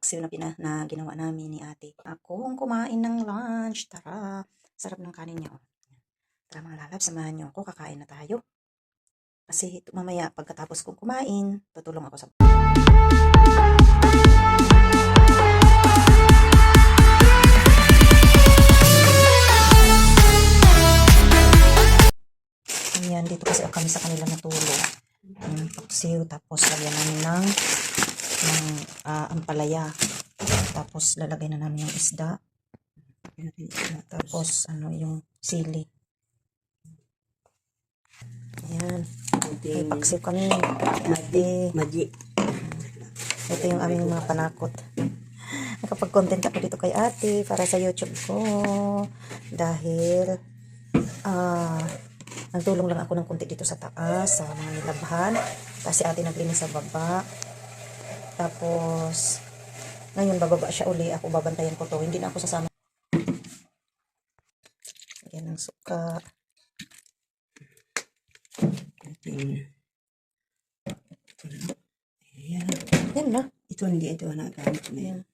paksiw na ginawa namin ni ate. Akong kumain ng lunch. Tara. Sarap ng kanin niya. Oh. Tara mga lalab, samahan niyo ako. Kakain na tayo. Kasi mamaya pagkatapos kong kumain, tutulong ako sa... Ayan, dito kasi kami sa kanila natulog. Ayan, paksiw. Tapos lagyan namin ng ampalaya. Tapos lalagay na namin yung isda. Tapos ano yung sili. Ayan. May paksiw kami. Maji. Ito yung aming mga panakot. Nakapag-content ako dito kay ate para sa YouTube ko. Dahil nagtulong lang ako ng konti dito sa taas, sa mga nilabhan. Kasi ate naglinis sa baba. Tapos ngayon bababa siya uli. Ako babantayan ko to. Hindi na ako sasama. Yan ang suka. Ayan. Yan na. Ito hindi ito nagamit na yan.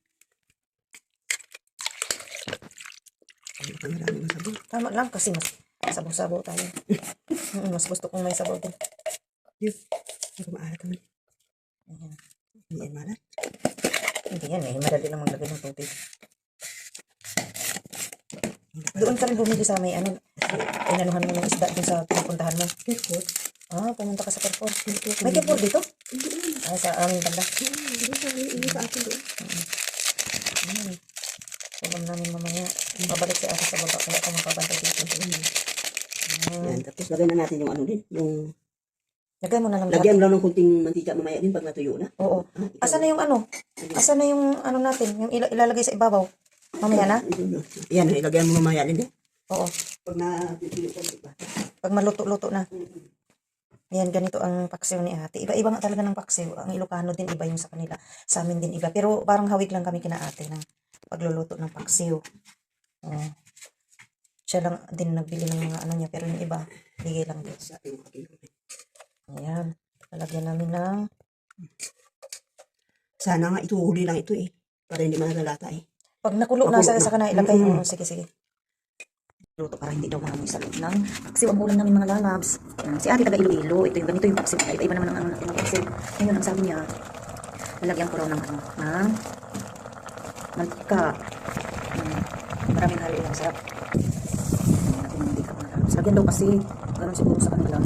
Maraming sabaw. Tama lang kasi mas sabaw-sabaw tayo. Mas gusto kong may sabaw din. Yun. Hindi maalat naman. Ayan. Hindi yan maalat. Hindi yan eh. Madali lang maglagay ng tubig. Doon ka rin bumili sa may ano. Inanuhan mo ng isda dun sa pinupuntahan mo. Airport. Pumunta ka sa Carrefour. May Carrefour dito? Ay, sa aming banda. Hindi pa atin doon. Alam namin mamaya. Babalik si ate sa baba. Kaya ako makabantay dito. Yan. Tapos lagay na natin yung ano din. Yung... Lagay mo na lang. Lagyan mo lang ng kunting mantika mamaya din pag natuyo na. Oo. Asan na yung ano? Asan na yung ano natin? Yung ilalagay sa ibabaw? Mamaya na? Yan. Ilagyan mo mamaya din. Oo. Pag natuyo ka, diba? Pag maluto-luto na. Ayan, ganito ang paksiw ni ate. Iba-iba nga talaga ng paksiw. Ang Ilocano din, iba yung sa kanila. Sa amin din iba. Pero parang hawig lang kami kina ate ng pagluluto ng paksiw. Siya lang din nagbili ng mga ano niya. Pero yung iba, bigay lang din. Ayan. Lalagyan namin ng... Sana nga ituhuli lang ito eh. Para hindi malalata eh. Pag nakulo na sa kana, ilagay mo. Sige, sige. Luto para hindi daw mahamoy sa loob ng paksiw ang ulam namin mga lalabs. Si ate taga Iloilo. Ito yung ganito yung paksiw. Iba naman ang natin ng paksiw. Ngayon ang sabi niya, lalagyan ko raw ng ano, ng mantika. Maraming halo yung sarap. Natin ng mantika mga lalabs. Lagyan daw kasi, ganoon siguro sa kanila.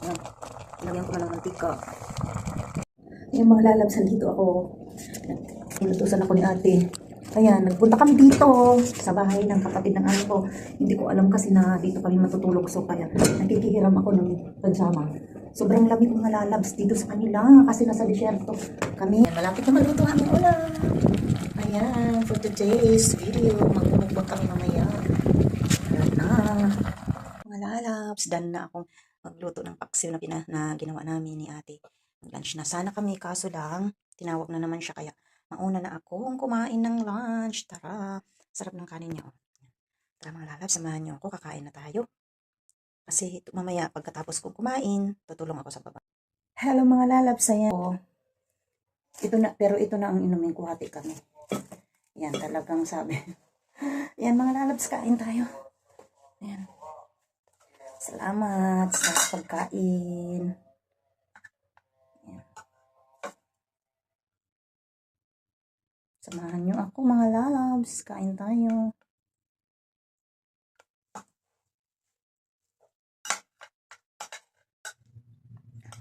Yan. Lagyan ko na ng mantika. Yung mga lalabs, dito ako. Inutusan ako ni ate. Kaya nagpunta kami dito sa bahay ng kapatid ng ano ko. Hindi ko alam kasi na dito kami matutulog. So kaya nakikihiram ako ng pajama. Sobrang lamig mga lalabs dito sa kanila kasi nasa disyerto kami. Malapit na maluto ang ulam. Ayan, for today's video, magmumukbang kami mamaya. Ayan na. Mga lalabs, done na akong magluto ng paksiw na ginawa namin ni ate. Lunch na sana kami kaso lang, tinawag na naman siya kaya mauna na akong kumain ng lunch. Tara. Sarap ng kanin niya. Oh. Tara mga lalab, samahan niyo ako. Kakain na tayo. Kasi mamaya pagkatapos kong kumain, tutulong ako sa baba. Hello mga lalab, saya. Ito na, pero ito na ang inumin ko. Hati kami. Yan talagang sabi. Yan mga lalabs, kain tayo. Yan. Salamat sa pagkain. Samahan nyo ako mga lalabs. Kain tayo.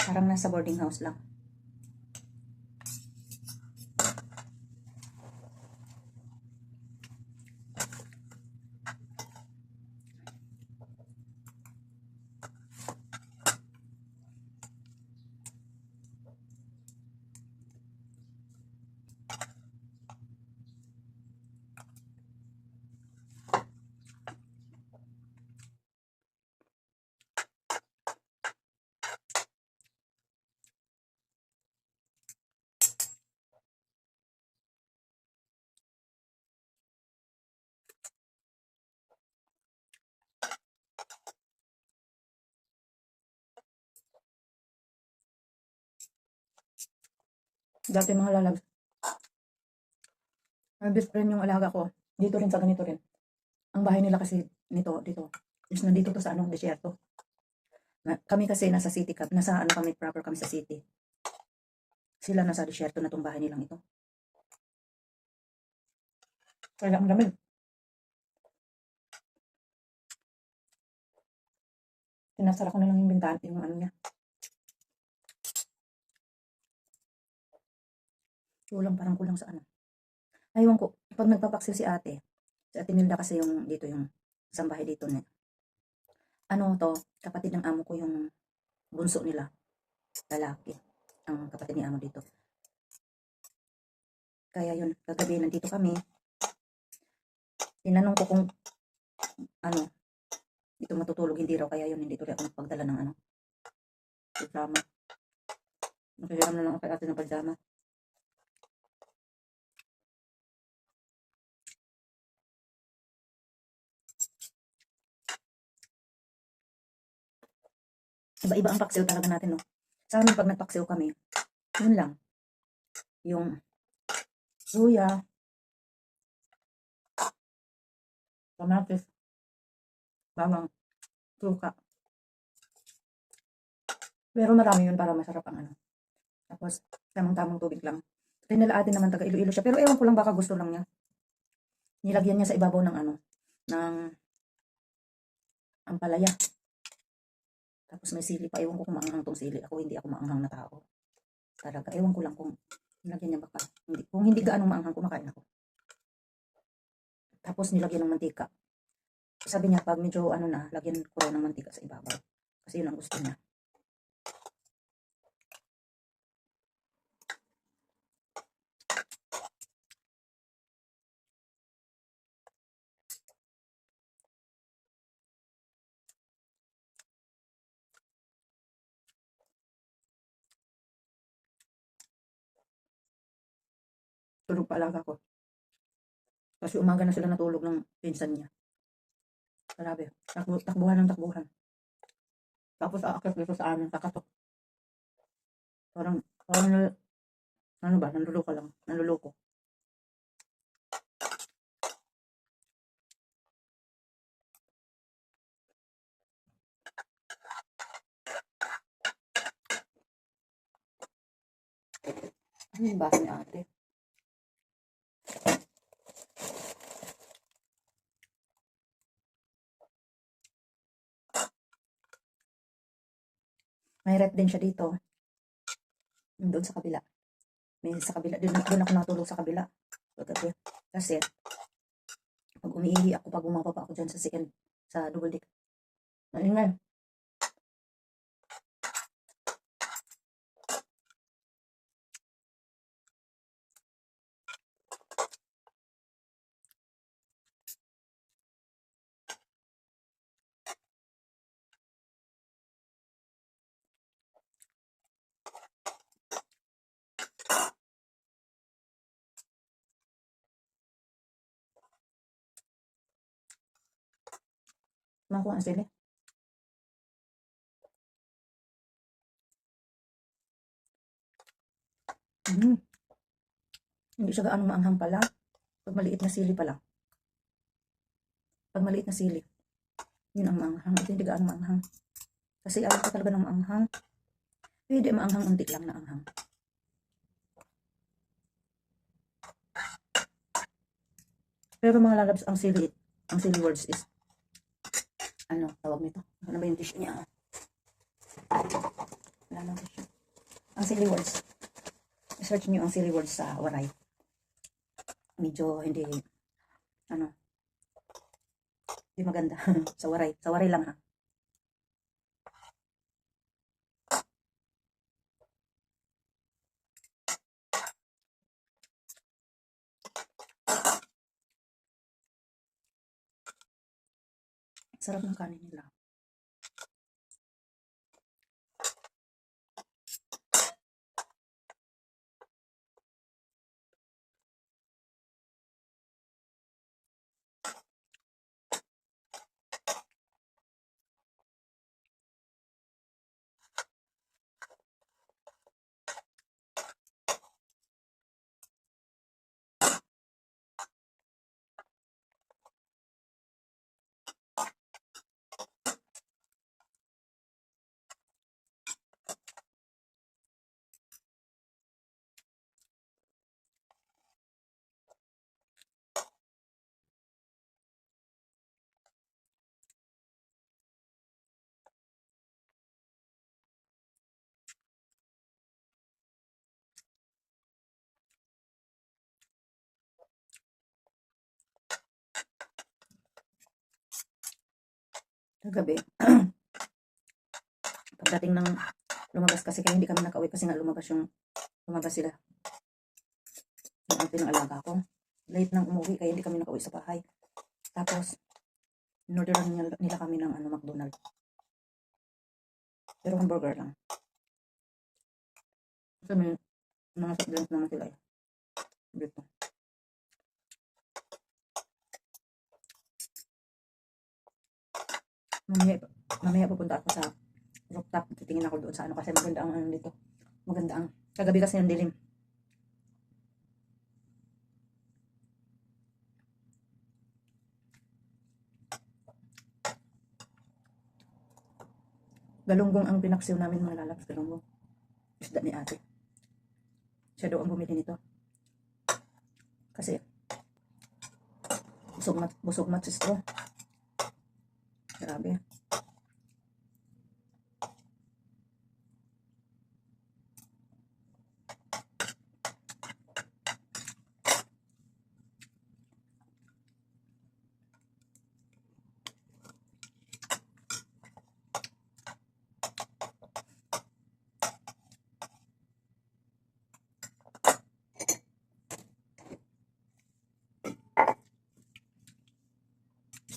Parang nasa boarding house lang. Dati mga lalabs, my best friend yung alaga ko. Dito rin sa ganito rin. Ang bahay nila kasi dito. Is nandito to sa desierto. Kami kasi nasa city nasa kami proper kami sa city. Sila nasa desierto na tong bahay nilang ito. Kaya ang lamig. Sinasara ko na lang yung bintana, yung niya. Parang kulang sa Aywan ko, pag nagpapaksil si Ate Nilda kasi yung dito yung isang bahay dito niya. Kapatid ng amo ko yung bunso nila, lalaki. Ang kapatid ni amo dito. Kaya yun, kagabi nandito kami. Tinanong ko kung dito matutulog, hindi raw, kaya yun, hindi tuloy ako nagpagdala ng pajama. Nakihiram na lang ako kay Ate ng pajama. Iba-iba ang paksiw talaga natin, no? Sa amin, pag nagpaksiw kami, yun lang. Yung luya, kamatis, bawang, suka. Pero marami yun para masarap ang Tapos, tamang-tamang tubig lang. Ate naman taga Iloilo siya. Pero ewan ko lang, baka gusto lang niya. Nilagyan niya sa ibabaw ng ng ampalaya. Tapos may sili pa. Ewan ko kung maanghang tong sili. Hindi ako maanghang na tao. Talaga, ewan ko lang kung nilagyan niya baka. Kung hindi gaano maanghang, kumakain ako. Tapos nilagyan ng mantika. Sabi niya, pag medyo lagyan ko ng mantika sa ibabaw. Kasi yun ang gusto niya. Tulog pa alaga ko. Kasi umaga na sila natulog ng pinsan niya. Grabe. Takbuhan ng takbuhan. Tapos aakyat dito sa amin, kakatok. Parang nanluloko lang. Nanluloko. Ano yung bahay ni Ate? May rep din siya dito. Doon sa kabila. May sa kabila. Doon ako natulog sa kabila. Kasi, pag umiihi ako, pag bumababa ako dyan sa double deck. Maingay. Makuha ang sili. Hindi siya gaano maanghang pala. Pag maliit na sili pala. Pag maliit na sili, yun ang maanghang. Ito hindi gaano maanghang. Kasi ayaw ko talaga ng maanghang. Pwede maanghang, unti lang na anghang. Pero mga lalabs, ang sili words is, tawag nito? Ano ba yung tissue niya? Wala nang tissue. Ang sili words. I-search niyo ang sili words sa Waray. Medyo hindi maganda. Sa Waray lang ha. Sarap ng kanin nila. Kagabi, pagdating ng lumabas kasi kaya hindi kami nakauwi kasi nga lumabas sila. Yung ate ng alaga ko. Late nang umuwi kaya hindi kami nakauwi sa bahay. Tapos, inorderan nila kami ng McDonald's. Pero hamburger lang. Kasi may mga soft drinks naman sila eh. Dito. Mamaya pupunta ako sa rooftop. Titingin ako doon sa kasi maganda ang dito. Maganda ang kagabi kasi yung dilim. Galunggong ang pinaksiw namin mga lalabs. Galunggong. Isda ni ate. Siya daw ang bumili nito. Kasi busog mat si straw. Grabe.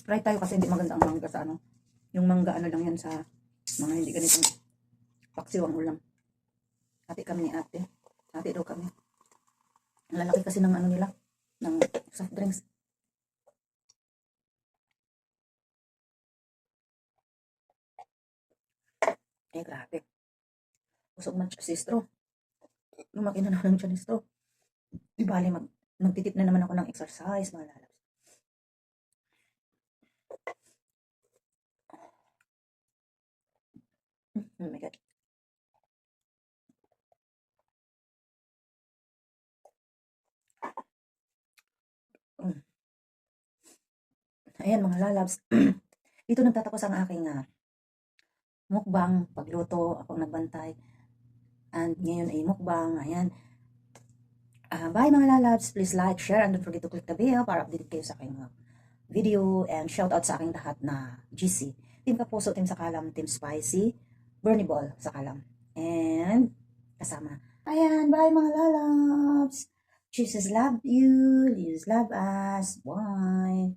Try tayo kasi hindi maganda ang mangga sa yung mangga lang yan sa mga hindi ganitong paksiw ang ulam. Ate kami ni ate. Ate daw kami. Ang lalaki kasi ng nila, ng soft drinks. Eh, grabe. Usog man siya si straw. Lumaki na naman siya ni straw. Di bali, magtitip na naman ako ng exercise, mga lalabs. Oh my God. Ayan mga lalabs. Dito nagtatapos ang aking mukbang, pagluto, ako nagbantay. And ngayon ay mukbang, ayan. Bye mga lalabs, please like, share, and don't forget to click the bell para update kayo sa aking video. And shout out sa aking lahat na GC. Team Kapuso, Team Sakalam, Team Spicy, Bernie Ball, Sakalam. And kasama. Ayan, bye mga lalabs. Jesus love you, Jesus love us. Bye.